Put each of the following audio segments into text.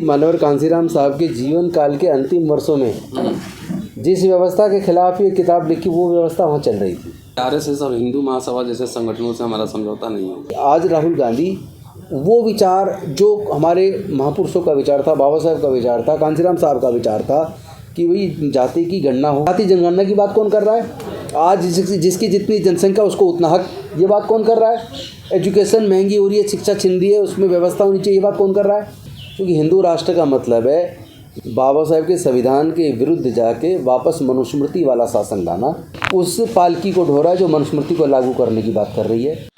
मनोहर कांसीराम साहब के जीवन काल के अंतिम वर्षों में जिस व्यवस्था के खिलाफ ये किताब लिखी वो व्यवस्था वहाँ चल रही थी। आरएसएस और हिंदू महासभा जैसे संगठनों से हमारा समझौता नहीं है। आज राहुल गांधी वो विचार जो हमारे महापुरुषों का विचार था, बाबा साहब का विचार था, कांसीराम साहब का विचार था कि भाई जाति की गणना हो, जाति जनगणना की बात कौन कर रहा है? आज जिसकी जितनी जनसंख्या उसको उतना हक, ये बात कौन कर रहा है? एजुकेशन महंगी हो रही है, शिक्षा छिन रही है, उसमें व्यवस्था होनी चाहिए, ये बात कौन कर रहा है? क्योंकि हिंदू राष्ट्र का मतलब है बाबा साहब के संविधान के विरुद्ध जाके वापस मनुस्मृति वाला शासन लाना। उस पालकी को ढो रहा है जो मनुस्मृति को लागू करने की बात कर रही है।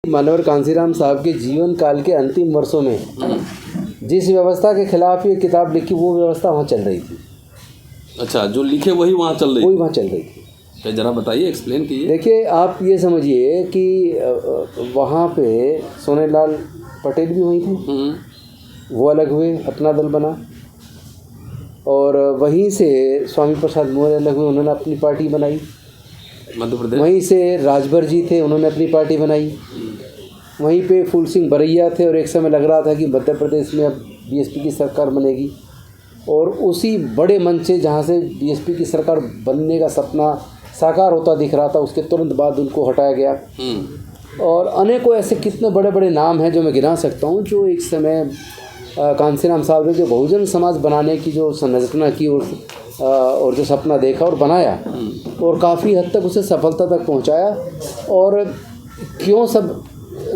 मनोहर कांसीराम साहब के जीवन काल के अंतिम वर्षों में जिस व्यवस्था के खिलाफ ये किताब लिखी वो व्यवस्था वहाँ चल रही थी। अच्छा, जो लिखे वही वहाँ चल रही, वही वहाँ चल रही थी। तो जरा बताइए, एक्सप्लेन कीजिए। देखिए, आप ये समझिए कि वहाँ पे सोनेलाल पटेल भी वहीं थे, वो अलग हुए, अपना दल बना, और वहीं से स्वामी प्रसाद मौर्य अलग हुए, उन्होंने अपनी पार्टी बनाई। मध्य प्रदेश वहीं से राजभर जी थे, उन्होंने अपनी पार्टी बनाई। वहीं पे फूल सिंह बरैया थे और एक समय लग रहा था कि मध्य प्रदेश में अब बीएसपी की सरकार बनेगी, और उसी बड़े मंच से जहाँ से बीएसपी की सरकार बनने का सपना साकार होता दिख रहा था, उसके तुरंत बाद उनको हटाया गया। और अनेकों ऐसे कितने बड़े बड़े नाम हैं जो मैं गिना सकता हूँ, जो एक समय कांसीराम साहब ने जो बहुजन समाज बनाने की जो संरचना की और जो सपना देखा और बनाया, और काफ़ी हद तक उसे सफलता तक पहुँचाया। और क्यों सब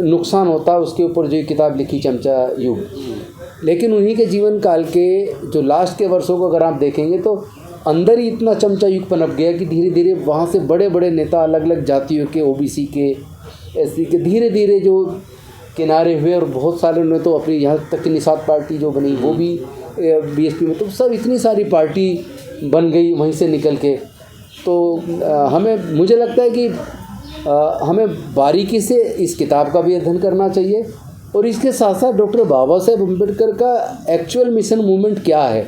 नुकसान होता है उसके ऊपर जो ये किताब लिखी, चमचा युग। लेकिन उन्हीं के जीवन काल के जो लास्ट के वर्षों को अगर आप देखेंगे तो अंदर ही इतना चमचा युग पनप गया कि धीरे धीरे वहाँ से बड़े बड़े नेता अलग अलग जातियों के, ओबीसी के, एससी के, धीरे धीरे जो किनारे हुए, और बहुत सारे ने तो अपनी यहाँ तक की निषाद पार्टी जो बनी वो भी बीएसपी में, तो सब इतनी सारी पार्टी बन गई वहीं से निकल के। तो मुझे लगता है कि हमें बारीकी से इस किताब का भी अध्ययन करना चाहिए, और इसके साथ साथ डॉक्टर बाबा साहेब अम्बेडकर का एक्चुअल मिशन मूवमेंट क्या है,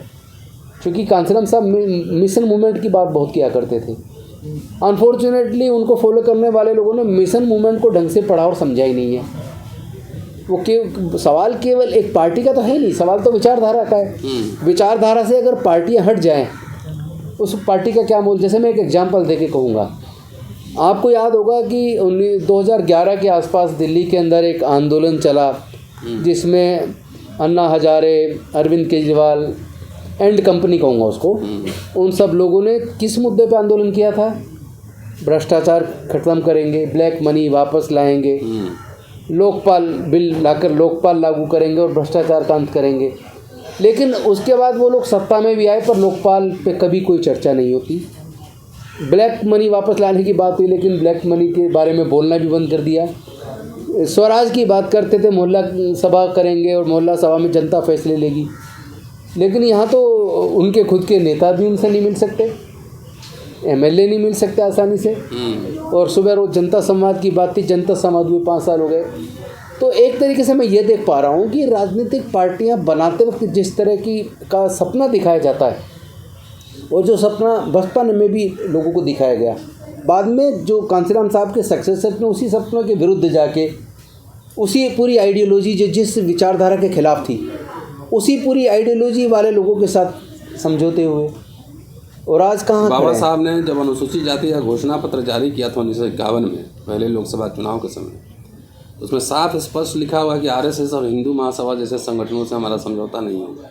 क्योंकि कांसीराम साहब मिशन मूवमेंट की बात बहुत किया करते थे। अनफॉर्चुनेटली उनको फॉलो करने वाले लोगों ने मिशन मूवमेंट को ढंग से पढ़ा और समझा ही नहीं है। वो सवाल केवल एक पार्टी का तो है नहीं, सवाल तो विचारधारा का है। विचारधारा से अगर पार्टियां हट जाएं, उस पार्टी का क्या मूल्य? जैसे मैं एक एग्जांपल देके कहूँगा, आपको याद होगा कि 2011 के आसपास दिल्ली के अंदर एक आंदोलन चला जिसमें अन्ना हजारे, अरविंद केजरीवाल एंड कंपनी कहूँगा उसको, उन सब लोगों ने किस मुद्दे पे आंदोलन किया था? भ्रष्टाचार ख़त्म करेंगे, ब्लैक मनी वापस लाएंगे, लोकपाल बिल लाकर लोकपाल लागू करेंगे और भ्रष्टाचार का अंत करेंगे। लेकिन उसके बाद वो लोग सत्ता में भी आए, पर लोकपाल पे कभी कोई चर्चा नहीं होती। ब्लैक मनी वापस लाने की बात हुई, लेकिन ब्लैक मनी के बारे में बोलना भी बंद कर दिया। स्वराज की बात करते थे, मोहल्ला सभा करेंगे और मोहल्ला सभा में जनता फैसले लेगी। लेकिन यहाँ तो उनके खुद के नेता भी उनसे नहीं मिल सकते, एमएलए नहीं मिल सकते आसानी से। और सुबह रोज़ जनता संवाद की बात थी, जनता संवाद हुए 5 साल हो गए। तो एक तरीके से मैं ये देख पा रहा हूँ कि राजनीतिक पार्टियाँ बनाते वक्त जिस तरह का सपना दिखाया जाता है, और जो सपना बचपन में भी लोगों को दिखाया गया, बाद में जो कांसीराम साहब के सक्सेसर ने उसी सपनों के विरुद्ध जाके उसी पूरी आइडियोलॉजी जो जिस विचारधारा के खिलाफ थी, उसी पूरी आइडियोलॉजी वाले लोगों के साथ समझौते हुए, और आज कहाँ बाबा साहब ने जब अनुसूचित जाति का घोषणा पत्र जारी किया था 1951 में, पहले लोकसभा चुनाव के समय, उसमें साफ स्पष्ट लिखा हुआ कि आरएसएस और हिंदू महासभा जैसे संगठनों से हमारा समझौता नहीं होगा।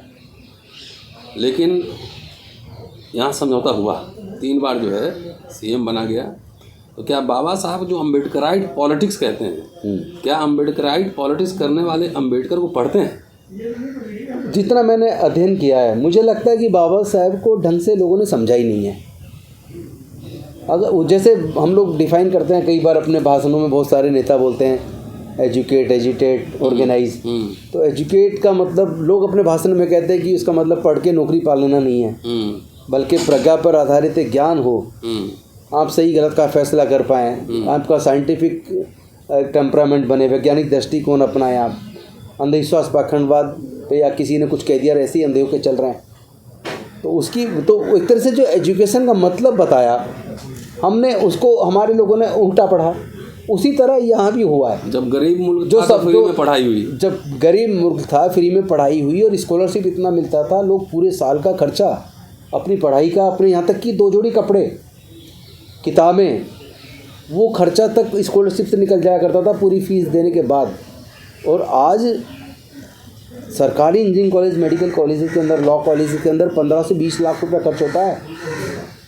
लेकिन यहाँ समझौता हुआ, 3 बार जो है सीएम बना गया। तो क्या बाबा साहब जो अम्बेडकराइट पॉलिटिक्स कहते हैं, क्या अम्बेडकराइट पॉलिटिक्स करने वाले अम्बेडकर को पढ़ते हैं? जितना मैंने अध्ययन किया है, मुझे लगता है कि बाबा साहब को ढंग से लोगों ने समझा ही नहीं है। अगर जैसे हम लोग डिफ़ाइन करते हैं, कई बार अपने भाषणों में बहुत सारे नेता बोलते हैं एजुकेट, एजिटेट, ऑर्गेनाइज। तो एजुकेट का मतलब लोग अपने भाषण में कहते हैं कि उसका मतलब पढ़ के नौकरी पा लेना नहीं है, बल्कि प्रज्ञा पर आधारित एक ज्ञान हो, आप सही गलत का फैसला कर पाएँ, आपका साइंटिफिक टेम्परामेंट बने, वैज्ञानिक दृष्टिकोण अपनाएं आप, अंधविश्वास पाखंडवाद पे या किसी ने कुछ कह दिया ऐसे ही अंधे होकर चल रहे हैं। तो उसकी तो एक तरह से जो एजुकेशन का मतलब बताया, हमने उसको हमारे लोगों ने उल्टा पढ़ा। उसी तरह यहाँ भी हुआ है। जब गरीब मुल्क जो था तो सब फ्री में पढ़ाई हुई, जब गरीब मुल्क था फ्री में पढ़ाई हुई और स्कॉलरशिप इतना मिलता था, लोग पूरे साल का खर्चा अपनी पढ़ाई का, अपने यहाँ तक कि 2 जोड़ी कपड़े, किताबें, वो खर्चा तक स्कॉलरशिप से निकल जाया करता था पूरी फीस देने के बाद। और आज सरकारी इंजीनियरिंग कॉलेज, मेडिकल कॉलेज के अंदर, लॉ कॉलेज के अंदर 15 से 20 लाख रुपया खर्च होता है।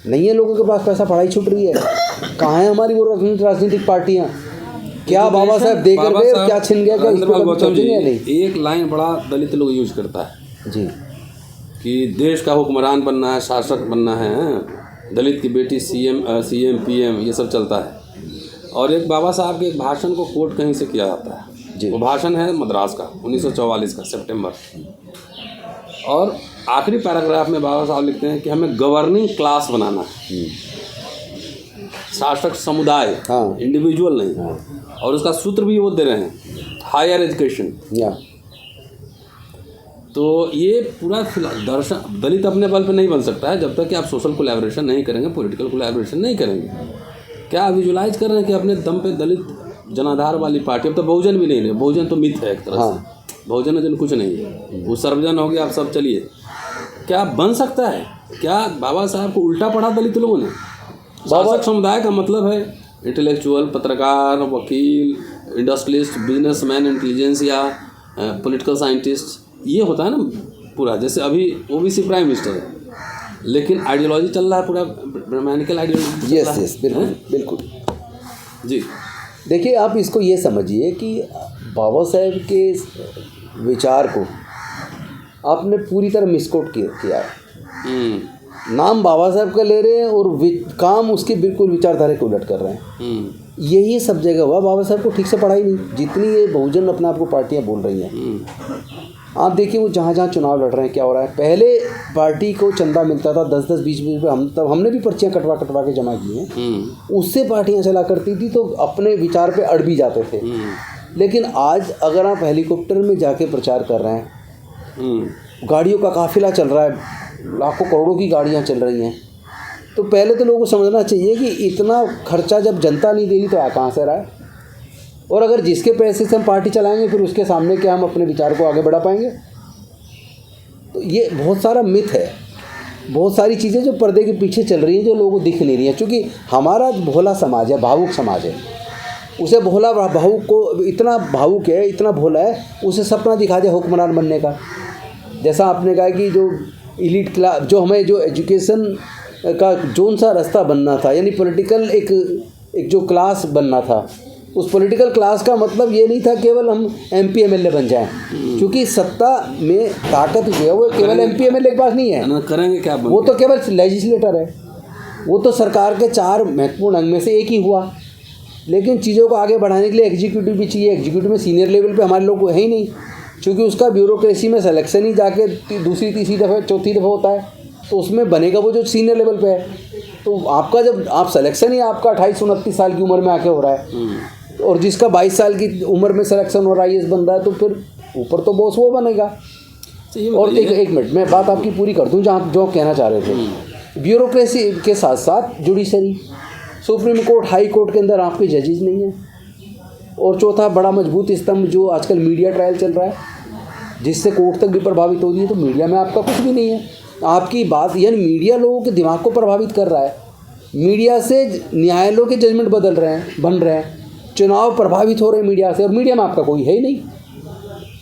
नहीं है लोगों के पास पैसा, पढ़ाई छूट रही है। कहाँ है हमारी वो राजनीतिक पार्टियाँ? क्या बाबा साहब दे कर गए, क्या छिन गया, क्या इस पर सोचेंगे? नहीं। एक लाइन बड़ा दलित लोग यूज करता है जी कि देश का हुक्मरान बनना है, शासक बनना है, दलित की बेटी सीएम पीएम, ये सब चलता है। और एक बाबा साहब के एक भाषण को कोट कहीं से किया जाता है जी। वो भाषण है मद्रास का 1944 का सितंबर, और आखिरी पैराग्राफ में बाबा साहब लिखते हैं कि हमें गवर्निंग क्लास बनाना है, शासक समुदाय, हाँ, इंडिविजुअल नहीं। हाँ। और उसका सूत्र भी वो दे रहे हैं, हायर एजुकेशन। तो ये पूरा दर्शन दलित अपने बल पे नहीं बन सकता है जब तक कि आप सोशल कोलैबोरेशन नहीं करेंगे, पॉलिटिकल कोलैबोरेशन नहीं करेंगे। क्या विजुलाइज कर रहे हैं कि अपने दम पे दलित जनाधार वाली पार्टी, अब तो बहुजन भी नहीं है, बहुजन तो मिथ है एक तरह से, बहुजन जन कुछ नहीं है, वो सर्वजन हो गया, आप सब चलिए। क्या बन सकता है? क्या बाबा साहब को उल्टा पढ़ा दलित लोगों ने? शासक समुदाय का मतलब है इंटेलेक्चुअल, पत्रकार, वकील, industrialist, businessman, intelligentsia, political scientist, ये होता है ना पूरा। जैसे अभी ओबीसी प्राइम मिनिस्टर है, लेकिन आइडियोलॉजी चल रहा है पूरा ब्राह्मणिकल आइडियोलॉजी। यस बिल्कुल बिल्कुल जी। देखिए, आप इसको ये समझिए कि बाबा साहब के विचार को आपने पूरी तरह मिसकोट किया है। नाम बाबा साहब का ले रहे हैं और काम उसकी बिल्कुल विचारधारा को उलट कर रहे हैं। यही सब जगह हुआ, बाबा साहब को ठीक से पढ़ाई नहीं, जितनी ये बहुजन अपने आप को पार्टियाँ बोल रही हैं। आप देखिए वो जहाँ जहाँ चुनाव लड़ रहे हैं क्या हो रहा है। पहले पार्टी को चंदा मिलता था 10-10, 20-20 रुपये, तब हमने भी पर्चियाँ कटवा के जमा की हैं, उससे पार्टियाँ चला करती थी, तो अपने विचार पे अड़ भी जाते थे। लेकिन आज अगर आप हेलीकॉप्टर में जाके प्रचार कर रहे हैं, गाड़ियों का काफिला चल रहा है, लाखों करोड़ों की गाड़ियाँ चल रही हैं, तो पहले तो लोगों को समझना चाहिए कि इतना खर्चा जब जनता नहीं देगी तो आ कहाँ से रहा है। और अगर जिसके पैसे से हम पार्टी चलाएंगे फिर उसके सामने क्या हम अपने विचार को आगे बढ़ा पाएंगे? तो ये बहुत सारा मिथ है, बहुत सारी चीज़ें जो पर्दे के पीछे चल रही हैं, जो लोगों को दिख नहीं रही हैं। क्योंकि हमारा भोला समाज है, भावुक समाज है, उसे भोला भावुक को इतना भावुक है, इतना भोला है, उसे सपना दिखा दिया हुक्मरान बनने का। जैसा आपने कहा कि जो इलीट क्लास, जो हमें जो एजुकेशन का जोन सा रास्ता बनना था, यानी पॉलिटिकल एक जो क्लास बनना था, उस पॉलिटिकल क्लास का मतलब ये नहीं था केवल हम MP MLA बन जाएं, क्योंकि सत्ता में ताकत जो है वो केवल MP MLA के पास नहीं है। करेंगे क्या? वो तो केवल लेजिस्लेटर है, वो तो सरकार के 4 महत्वपूर्ण अंग में से एक ही हुआ। लेकिन चीज़ों को आगे बढ़ाने के लिए एग्जीक्यूटिव भी चाहिए। एग्जीक्यूटिव में सीनियर लेवल पे हमारे लोग है ही नहीं, क्योंकि उसका ब्यूरोक्रेसी में सिलेक्शन ही जाके दूसरी तीसरी दफ़ा चौथी दफ़ा होता है, तो उसमें बनेगा वो जो सीनियर लेवल पे है। तो आपका जब आप सिलेक्शन ही आपका 28-29 साल की उम्र में आके हो रहा है, और जिसका 22 साल की उम्र में सिलेक्शन हो रहा है, IAS बन रहा है, तो फिर ऊपर तो बॉस वो बनेगा। और एक मिनट मैं बात आपकी पूरी कर दूं, जहाँ जो कहना चाह रहे थे, ब्यूरोक्रेसी के साथ साथ judiciary, supreme court, high court के अंदर आपके जजेज नहीं हैं। और चौथा बड़ा मजबूत स्तंभ जो आजकल मीडिया ट्रायल चल रहा है, जिससे कोर्ट तक भी प्रभावित हो रही है, तो मीडिया में आपका कुछ भी नहीं है। आपकी बात, यानी मीडिया लोगों के दिमाग को प्रभावित कर रहा है, मीडिया से न्यायालयों के जजमेंट बन रहे हैं, चुनाव प्रभावित हो रहे हैं मीडिया से, और मीडिया में आपका कोई है ही नहीं।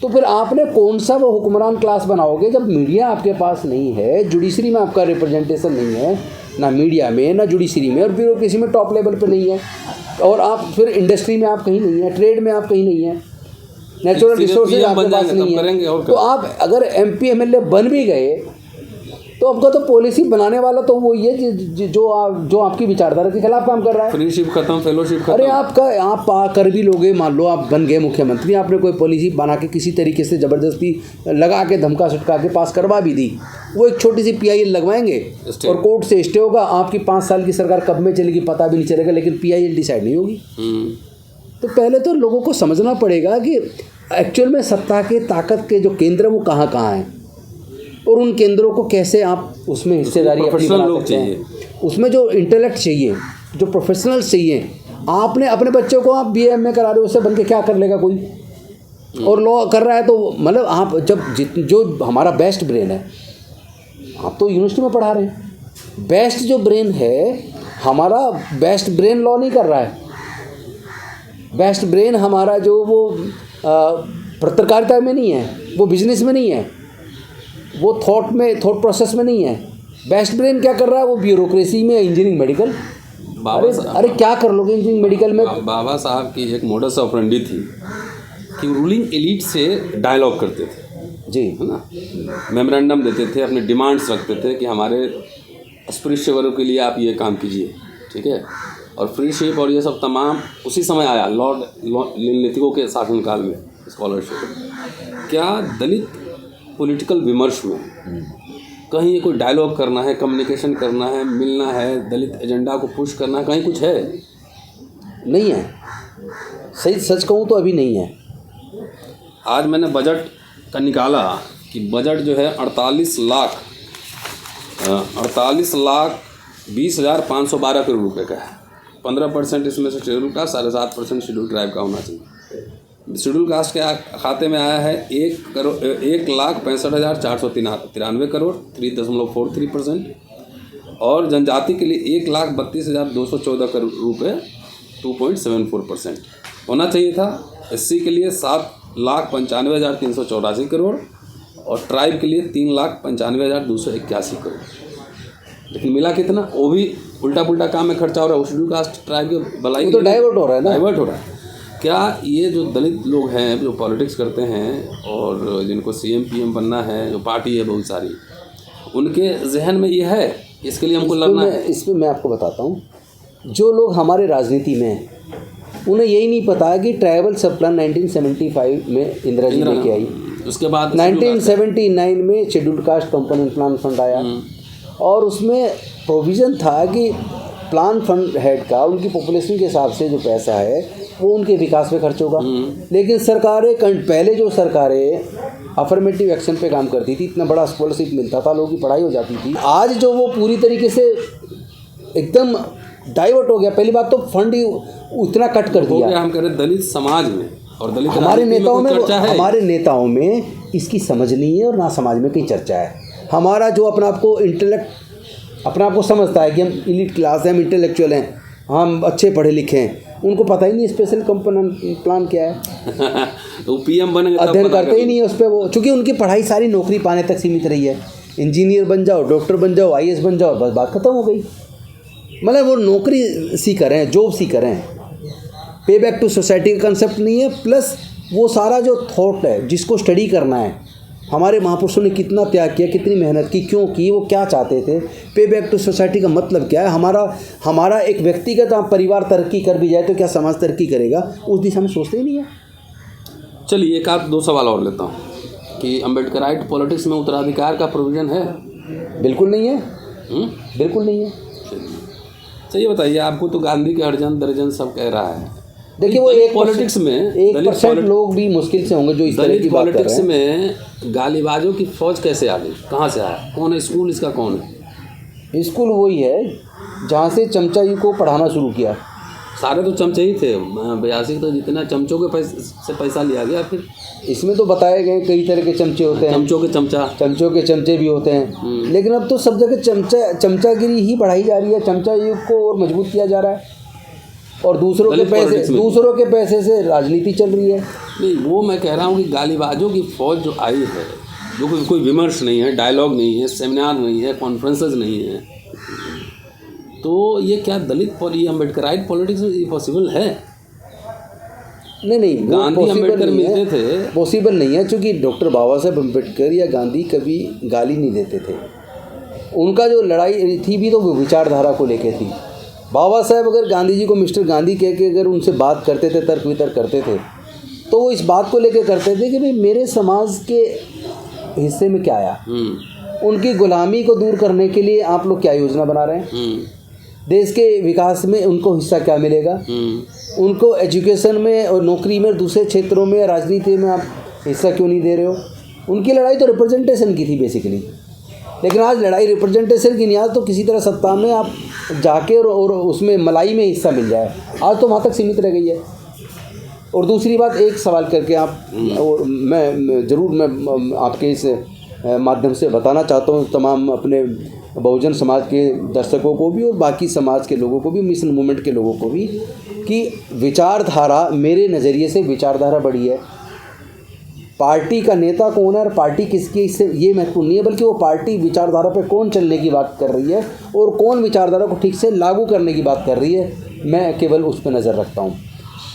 तो फिर आपने कौन सा वो हुक्मरान क्लास बनाओगे जब मीडिया आपके पास नहीं है, जुडिशरी में आपका रिप्रेजेंटेशन नहीं है, ना मीडिया में ना जुडिशरी में, और ब्यूरोक्रेसी में टॉप लेवल पे नहीं है, और आप फिर इंडस्ट्री में आप कहीं नहीं है, ट्रेड में आप कहीं नहीं है, नेचुरल रिसोर्सेज आपके पास नहीं है। तो आप अगर MP MLA बन भी गए तो आपका तो पॉलिसी बनाने वाला तो वही है जो आपकी विचारधारा के खिलाफ काम कर रहा है। फ्रीशिप खत्म, फेलोशिप खत्म। अरे आप कर भी लोगे, मान लो आप बन गए मुख्यमंत्री, आपने कोई पॉलिसी बना के किसी तरीके से ज़बरदस्ती लगा के धमका सटका के पास करवा भी दी, वो एक छोटी सी PIL लगवाएंगे और कोर्ट से स्टे होगा, आपकी 5 साल की सरकार कब में चलेगी पता भी नहीं चलेगा, लेकिन PIL डिसाइड नहीं होगी। तो पहले तो लोगों को समझना पड़ेगा कि एक्चुअल में सत्ता के ताकत के जो केंद्र वो कहाँ हैं, और उन केंद्रों को कैसे आप उसमें हिस्सेदारी अपनी बना सकते हैं। उसमें जो इंटेलेक्ट चाहिए, जो प्रोफेशनल्स चाहिए, आपने अपने बच्चों को आप BA में करा रहे हो, उससे बन के क्या कर लेगा कोई? और लॉ कर रहा है तो मतलब आप जब जो हमारा बेस्ट ब्रेन है, आप तो यूनिवर्सिटी में पढ़ा रहे हैं, बेस्ट जो ब्रेन है हमारा, बेस्ट ब्रेन लॉ नहीं कर रहा है। बेस्ट ब्रेन हमारा जो वो पत्रकारिता में नहीं है, वो बिजनेस में नहीं है, वो थॉट प्रोसेस में नहीं है। बेस्ट ब्रेन क्या कर रहा है? वो ब्यूरोक्रेसी में, इंजीनियरिंग, मेडिकल। अरे क्या कर लोगे इंजीनियरिंग मेडिकल में? बाबा साहब की एक मोडस ऑपरेंडी थी कि रूलिंग एलीट से डायलॉग करते थे जी, है ना, मेमोरेंडम देते थे, अपने डिमांड्स रखते थे कि हमारे अस्पृश्य वर्ग के लिए आप ये काम कीजिए, ठीक है। और फ्रीशिप और ये सब तमाम उसी समय आया, लॉर्ड निम्नलिखितों के शासनकाल में स्कॉलरशिप। क्या दलित पॉलिटिकल विमर्श में कहीं ये कोई डायलॉग करना है, कम्युनिकेशन करना है, मिलना है, दलित एजेंडा को पुश करना है, कहीं कुछ है? नहीं है। सही सच कहूँ तो अभी नहीं है। आज मैंने बजट का निकाला कि बजट जो है 48,20,512 करोड़ रुपए का है। 15% इसमें से शेड्यूल कास्ट, 7.5% शेड्यूल ट्राइब का होना चाहिए। शेड्यूल कास्ट के खाते में आया है 1,65,493 करोड़, 3.43%। और जनजाति के लिए 1,32,214 करोड़ रुपये, 2.74% होना चाहिए था। SC के लिए 7,95,384 करोड़ और ट्राइब के लिए 3,95,281 करोड़। लेकिन मिला कितना? वो भी उल्टा पुल्टा काम में खर्चा हो रहा है। शेड्यूल कास्ट ट्राइब के भलाई तो डाइवर्ट हो रहा है ना, डाइवर्ट हो रहा है। क्या ये जो दलित लोग हैं जो पॉलिटिक्स करते हैं और जिनको CM PM बनना है, जो पार्टी है बहुत सारी, उनके जहन में ये है इसके लिए हमको लड़ना है? इसमें मैं आपको बताता हूँ, जो लोग हमारे राजनीति में हैं उन्हें यही नहीं पता कि ट्राइबल सब प्लान 1975 में इंदिरा जी लेके आई। उसके बाद 1979 में schedule caste component plan fund आया और उसमें प्रोविज़न था कि प्लान फंड हेड का उनकी पॉपुलेशन के हिसाब से जो पैसा है वो उनके विकास में खर्च होगा। लेकिन सरकारें, पहले जो सरकारें अफर्मेटिव एक्शन पे काम करती थी, इतना बड़ा स्कॉलरशिप मिलता था, लोगों की पढ़ाई हो जाती थी। आज जो वो पूरी तरीके से एकदम डाइवर्ट हो गया। पहली बात तो फंड ही उतना कट कर दिया। हम कह रहे दलित समाज में और दलित हमारे नेताओं में इसकी समझ नहीं है और ना समाज में कहीं चर्चा है। हमारा जो अपना आपको समझता है कि हम इलीट क्लास हैं, हम इंटेलेक्चुअल हैं, हम अच्छे पढ़े लिखे हैं, उनको पता ही नहीं स्पेशल कंपोनेंट प्लान क्या है। तो PM बनेंगे, अध्ययन करते ही नहीं है उस पर वो, चूँकि उनकी पढ़ाई सारी नौकरी पाने तक सीमित रही है। इंजीनियर बन जाओ, डॉक्टर बन जाओ, IAS बन जाओ, बस बात खत्म हो गई। मतलब वो नौकरी सीकर हैं, जॉब सीकर हैं, पे बैक टू सोसाइटी का कंसेप्ट नहीं है। प्लस वो सारा जो थॉट है जिसको स्टडी करना है, हमारे महापुरुषों ने कितना त्याग किया, कितनी मेहनत की, क्यों की, वो क्या चाहते थे, पे बैक टू सोसाइटी का मतलब क्या है, हमारा एक व्यक्तिगत परिवार तरक्की कर भी जाए तो क्या समाज तरक्की करेगा, उस दिशा में सोचते ही नहीं है। चलिए एक आध दो सवाल और लेता हूँ कि अम्बेडकराइट पॉलिटिक्स में उत्तराधिकार का प्रोविज़न है? बिल्कुल नहीं है। बिल्कुल नहीं है। चलिए बताइए, आपको तो गांधी के अर्जन दर्जन सब कह रहा है। देखिए वो एक पॉलिटिक्स में 1% लोग भी मुश्किल से होंगे जो इस तरह की बात कर रहे हैं। पॉलिटिक्स में गालीबाजों की फौज कैसे आ गई, कहाँ से आया, कौन है स्कूल इसका, कौन है स्कूल? वही है जहाँ से चमचा जी को पढ़ाना शुरू किया। सारे तो चमचे ही थे। 82 तो जितना चमचों के पैसे से पैसा लिया गया। फिर इसमें तो बताए गए कई तरह के चमचे होते हैं, चमचों के चमचे भी होते हैं। लेकिन अब तो सब जगह चमचागिरी ही बढ़ाई जा रही है, चमचा युग को और मजबूत किया जा रहा है और दूसरों के पैसे से राजनीति चल रही है। नहीं, वो मैं कह रहा हूँ कि गालीबाजों की फौज जो आई है, जो कोई विमर्श नहीं है, डायलॉग नहीं है, सेमिनार नहीं है, कॉन्फ्रेंसेस नहीं है, तो ये क्या दलित ये अम्बेडकराइट पॉलिटिक्स में पॉसिबल है? नहीं, गांधी अम्बेडकर मिलते थे, पॉसिबल नहीं है, क्योंकि डॉक्टर बाबा साहब अम्बेडकर या गांधी कभी गाली नहीं देते थे। उनका जो लड़ाई थी भी तो वो विचारधारा को लेके थी। बाबा साहब अगर गांधी जी को मिस्टर गांधी कह के अगर उनसे बात करते थे, तर्क वितर्क करते थे, तो वो इस बात को लेके करते थे कि भाई मेरे समाज के हिस्से में क्या आया, उनकी गुलामी को दूर करने के लिए आप लोग क्या योजना बना रहे हैं, देश के विकास में उनको हिस्सा क्या मिलेगा, उनको एजुकेशन में और नौकरी में, दूसरे क्षेत्रों में, राजनीति में आप हिस्सा क्यों नहीं दे रहे हो। उनकी लड़ाई तो रिप्रेजेंटेशन की थी बेसिकली। लेकिन आज लड़ाई रिप्रेजेंटेशन की नहीं, आज तो किसी तरह सत्ता में आप जाके और उसमें मलाई में हिस्सा मिल जाए। आज तो वहाँ तक सीमित रह गई है। और दूसरी बात, एक सवाल करके आप और मैं आपके इस माध्यम से बताना चाहता हूँ तमाम अपने बहुजन समाज के दर्शकों को भी और बाकी समाज के लोगों को भी, मिशन मूवमेंट के लोगों को भी, कि विचारधारा, मेरे नज़रिए से विचारधारा बड़ी है। पार्टी का नेता कौन है और पार्टी किसकी, इससे ये महत्वपूर्ण नहीं है, बल्कि वो पार्टी विचारधारा पे कौन चलने की बात कर रही है और कौन विचारधारा को ठीक से लागू करने की बात कर रही है, मैं केवल उस पर नज़र रखता हूँ।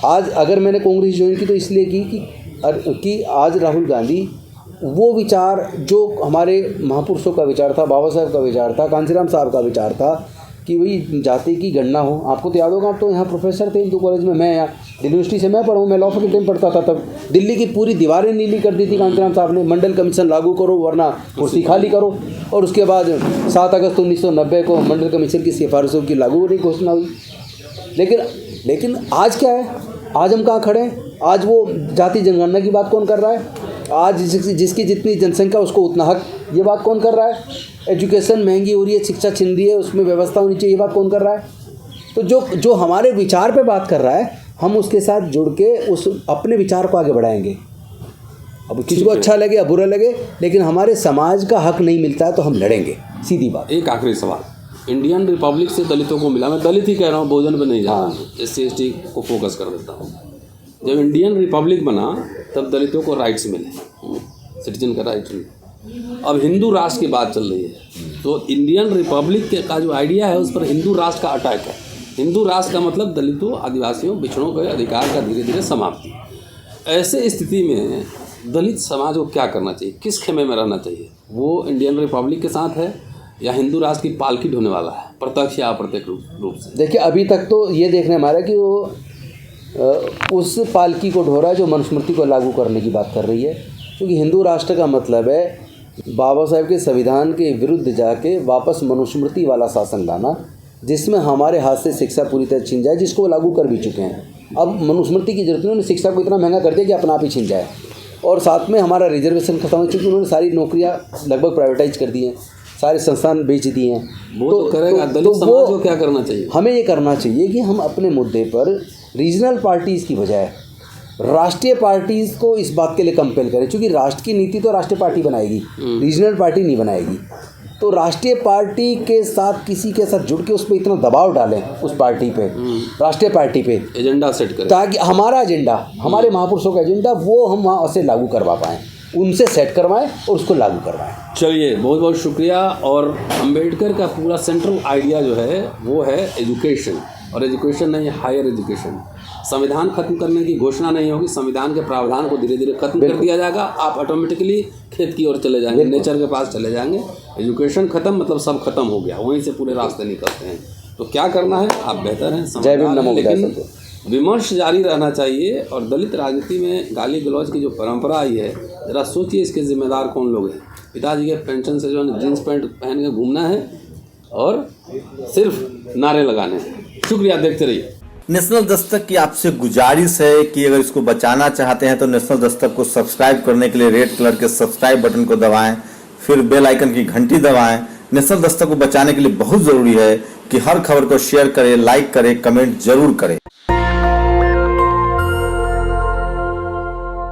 आज अगर मैंने कांग्रेस ज्वाइन की तो इसलिए की कि आज राहुल गांधी वो विचार जो हमारे महापुरुषों का विचार था, बाबा साहब का विचार था, कांसीराम साहब का विचार था कि भाई जाति की गणना हो। आपको तो याद होगा, आप तो यहाँ प्रोफेसर थे हिंदू कॉलेज में, मैं यहाँ दिल्ली यूनिवर्सिटी से मैं पढ़ा हूँ, मैं लॉ फैकल्टी में पढ़ता था। तब दिल्ली की पूरी दीवारें नीली कर दी थी कांसीराम साहब ने, मंडल कमीशन लागू करो वरना कुर्सी खाली करो। और उसके बाद 7 अगस्त 1990 को मंडल कमीशन की सिफारिशों की लागू होने की घोषणा हुई। लेकिन आज क्या है, आज हम कहाँ खड़े हैं? आज वो जाति जनगणना की बात कौन कर रहा है? आज जिसकी जितनी जनसंख्या उसको उतना हक, ये बात कौन कर रहा है? एजुकेशन महंगी हो रही है, शिक्षा छिन रही है, उसमें व्यवस्था होनी चाहिए, ये बात कौन कर रहा है? तो जो हमारे विचार पे बात कर रहा है, हम उसके साथ जुड़ के उस अपने विचार को आगे बढ़ाएंगे। अब किसी को अच्छा लगे या बुरा लगे, लेकिन हमारे समाज का हक नहीं मिलता है तो हम लड़ेंगे, सीधी बात। एक आखिरी सवाल, इंडियन रिपब्लिक से दलितों को मिला, मैं दलित ही कह रहा हूँ, बहुजन पे नहीं जा रहा हूँ, SC/ST को फोकस कर देता हूँ। जब इंडियन रिपब्लिक बना तब दलितों को राइट्स मिले, सिटीजन का राइट मिले। अब हिंदू राष्ट्र की बात चल रही है, तो इंडियन रिपब्लिक का जो आइडिया है उस पर हिंदू राष्ट्र का अटैक है। हिंदू राष्ट्र का मतलब दलितों, आदिवासियों, पिछड़ों के अधिकार का धीरे धीरे समाप्ति। ऐसे स्थिति में दलित समाज को क्या करना चाहिए, किस खेमे में रहना चाहिए? वो इंडियन रिपब्लिक के साथ है या हिंदू राष्ट्र की पालकी ढोने वाला है, प्रत्यक्ष या अप्रत्यक्ष रूप से? देखिए, अभी तक तो ये देखने हमारा कि वो उस पालकी को ढो रहा है जो मनुस्मृति को लागू करने की बात कर रही है। क्योंकि हिंदू राष्ट्र का मतलब है बाबा साहब के संविधान के विरुद्ध जाके वापस मनुस्मृति वाला शासन लाना, जिसमें हमारे हाथ से शिक्षा पूरी तरह छीन जाए, जिसको वो लागू कर भी चुके हैं। अब मनुस्मृति की जरूरत नहीं, उन्होंने शिक्षा को इतना महंगा कर दिया कि अपना आप ही छीन जाए। और साथ में हमारा रिजर्वेशन खत्म हो चुकी, उन्होंने सारी नौकरियाँ लगभग प्राइवेटाइज कर दी हैं, सारे संस्थान बेच दिए हैं। वो तो करेगा, दलित समाज को क्या करना चाहिए? हमें ये करना चाहिए कि हम अपने मुद्दे पर रीजनल पार्टीज़ की बजाय राष्ट्रीय पार्टीज़ को इस बात के लिए कंपेल करें, क्योंकि राष्ट्र की नीति तो राष्ट्रीय पार्टी बनाएगी, रीजनल पार्टी नहीं बनाएगी। तो राष्ट्रीय पार्टी के साथ किसी के साथ जुड़ के उस पर इतना दबाव डालें, उस पार्टी पे, राष्ट्रीय पार्टी पे एजेंडा सेट करें, ताकि हमारा एजेंडा, हमारे महापुरुषों का एजेंडा, वो हम वहाँ से लागू करवा पाएँ, उनसे सेट करवाएं और उसको लागू करवाएं। चलिए, बहुत बहुत शुक्रिया। और अंबेडकर का पूरा सेंट्रल आइडिया जो है वो है एजुकेशन, और एजुकेशन नहीं, हायर एजुकेशन। संविधान खत्म करने की घोषणा नहीं होगी, संविधान के प्रावधान को धीरे धीरे खत्म कर दिया जाएगा, आप ऑटोमेटिकली खेत की ओर चले जाएंगे, नेचर के पास चले जाएंगे। एजुकेशन खत्म मतलब सब खत्म हो गया, वहीं से पूरे रास्ते निकलते हैं। तो क्या करना है, आप बेहतर हैं, समझदार हैं, लेकिन विमर्श जारी रहना चाहिए। और दलित राजनीति में गाली गलौज की जो परंपरा आई है, ज़रा सोचिए इसके जिम्मेदार कौन लोग हैं। पिताजी के पेंशन से जो है जीन्स पैंट पहन के घूमना है और सिर्फ नारे लगाने हैं। शुक्रिया, देखते रहिए। नेशनल दस्तक की आपसे गुजारिश है कि अगर इसको बचाना चाहते हैं तो नेशनल दस्तक को सब्सक्राइब करने के लिए रेड कलर के सब्सक्राइब बटन को दबाएं, फिर बेल आइकन की घंटी दबाएं। नेशनल दस्तक को बचाने के लिए बहुत जरूरी है कि हर खबर को शेयर करें, लाइक करें, कमेंट जरूर करें।